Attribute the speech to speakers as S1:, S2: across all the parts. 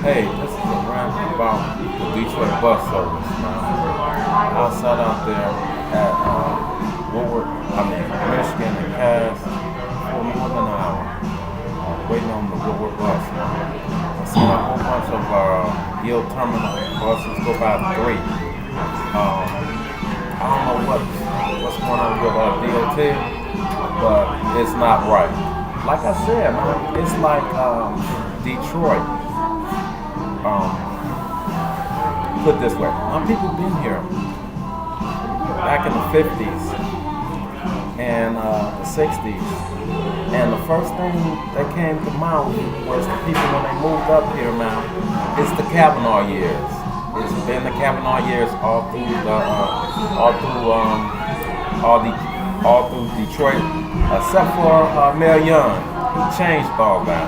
S1: Hey, this is a rant about the Detroit bus service, man. I sat out there at Woodward, Michigan and Cass for more than an hour, waiting on the Woodward bus, man. I seen a whole bunch of Yield Terminal buses go by three. I don't know what's going on with DOT, but it's not right. Like I said, man, it's like Detroit. Put this way, people been here back in the 50s and the 60s, and the first thing that came to mind was the people when they moved up here. Now, it's the Kavanaugh years. It's been the Kavanaugh years all through Detroit, except for Mayor Young. He changed all that.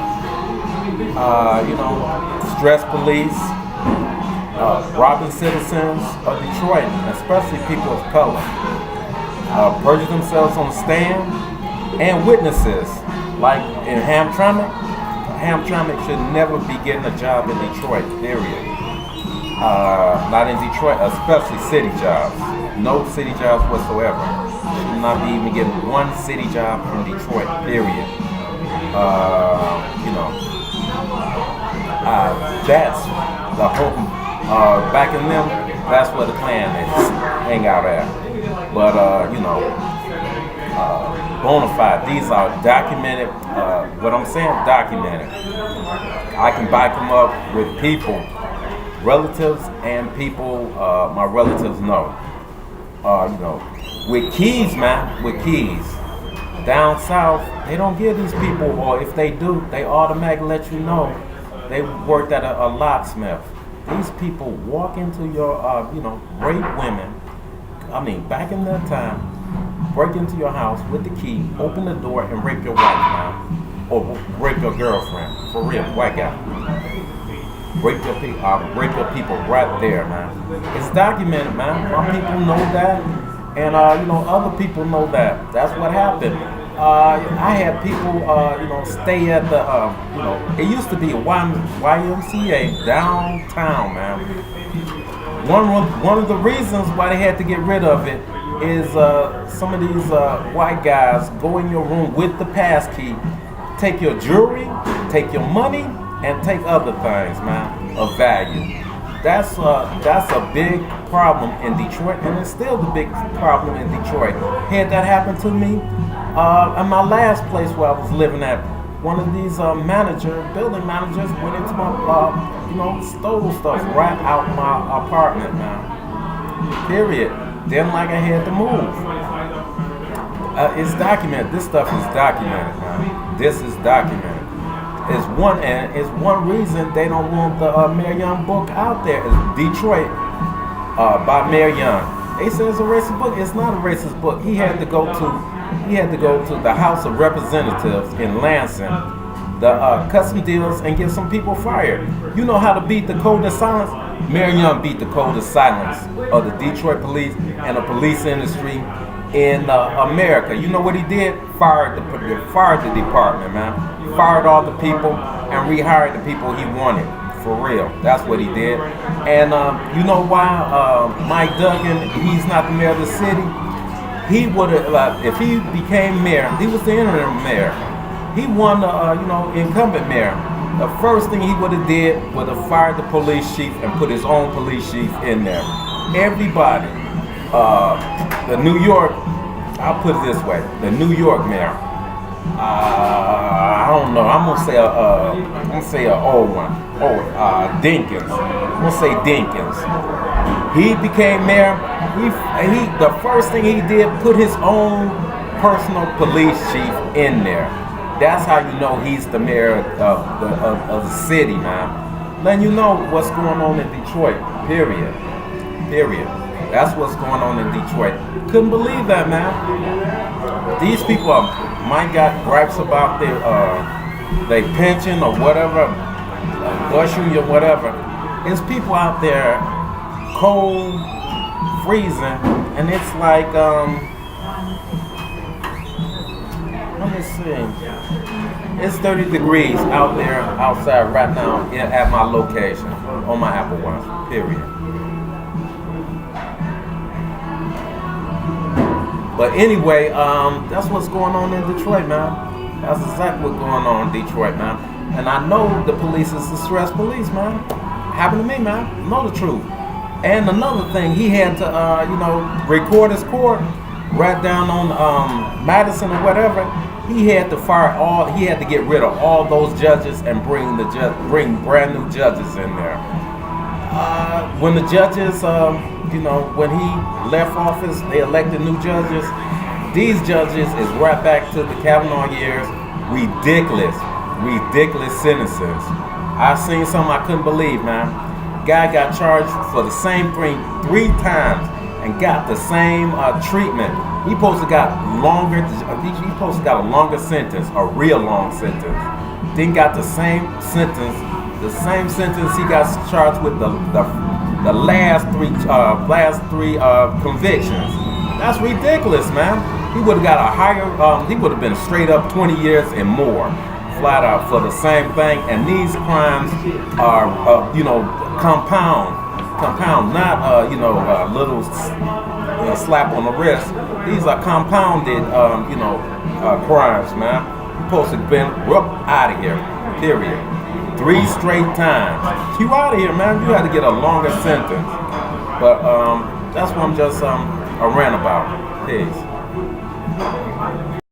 S1: Stress police, robbing citizens of Detroit, especially people of color, perjure themselves on the stand, and witnesses. Like in Hamtramck should never be getting a job in Detroit, period. Not in Detroit, especially city jobs. No city jobs whatsoever. Should not be even getting one city job in Detroit, period. That's the whole, back in them, that's where the Klan is, hang out at. But, bona fide, these are documented, what I'm saying, documented. I can back them up with people, relatives and people my relatives know. With keys, man, with keys. Down south, they don't give these people, or if they do, they automatically let you know they worked at a locksmith. These people walk into your, rape women. Back in that time, break into your house with the key, open the door, and rape your wife, man, or rape your girlfriend. For real, white guy. Rape your people right there, man. It's documented, man. My people know that, and other people know that. That's what happened. I had people, stay at the, it used to be a YMCA downtown, man. One of the reasons why they had to get rid of it is some of these white guys go in your room with the pass key, take your jewelry, take your money, and take other things, man, of value. That's a big problem in Detroit, and it's still the big problem in Detroit. Had that happen to me in my last place where I was living at, one of these building managers went into my, stole stuff right out my apartment, man. Period. Then I had to move. It's documented. This stuff is documented, man. This is documented. It's one reason they don't want the Mayor Young book out there. It's Detroit by Mayor Young. They say it's a racist book. It's not a racist book. He had to go to the House of Representatives in Lansing, the custom deals, and get some people fired. You know how to beat the code of silence? Mayor Young beat the code of silence of the Detroit police and the police industry in America. You know what he did? Fired the department, man. Fired all the people and rehired the people he wanted. For real, that's what he did. And you know why Mike Duggan, he's not the mayor of the city? He would have, if he became mayor, he was the interim mayor. He won the incumbent mayor. The first thing he would have did would have fired the police chief and put his own police chief in there. Everybody, the New York, I'll put it this way, the New York mayor. I don't know. I'm gonna say a old one. Dinkins. I'm gonna say Dinkins. He became mayor. The first thing he did, put his own personal police chief in there. That's how you know he's the mayor of the city, man. Letting you know what's going on in Detroit. Period. That's what's going on in Detroit. Couldn't believe that, man. These people might got gripes about their pension or whatever, bushing or whatever. There's people out there cold, freezing, and it's like let me see. It's 30 degrees out there, outside right now at my location, on my Apple Watch, period. But anyway, that's what's going on in Detroit, man. That's exactly what's going on in Detroit, man. And I know the police is the stress police, man. Happened to me, man. I know the truth. And another thing, he had to, record his court right down on Madison or whatever. He had to he had to get rid of all those judges and bring brand new judges in there. When the judges, when he left office, they elected new judges. These judges is right back to the Kavanaugh years. Ridiculous sentences. I seen something I couldn't believe, man. Guy got charged for the same thing 3 times and got the same treatment. He supposed to got longer. He supposed to got a longer sentence, a real long sentence. Then got the same sentence. The same sentence he got charged with the last three convictions. That's ridiculous, man. He would have got a higher. He would have been straight up 20 years and more, flat out for the same thing. And these crimes are, compound, not little slap on the wrist. These are compounded, crimes, man. You're supposed to have been out of here. Period. 3 straight times. You out of here, man. You had to get a longer sentence. But that's what I'm just a rant about. Peace.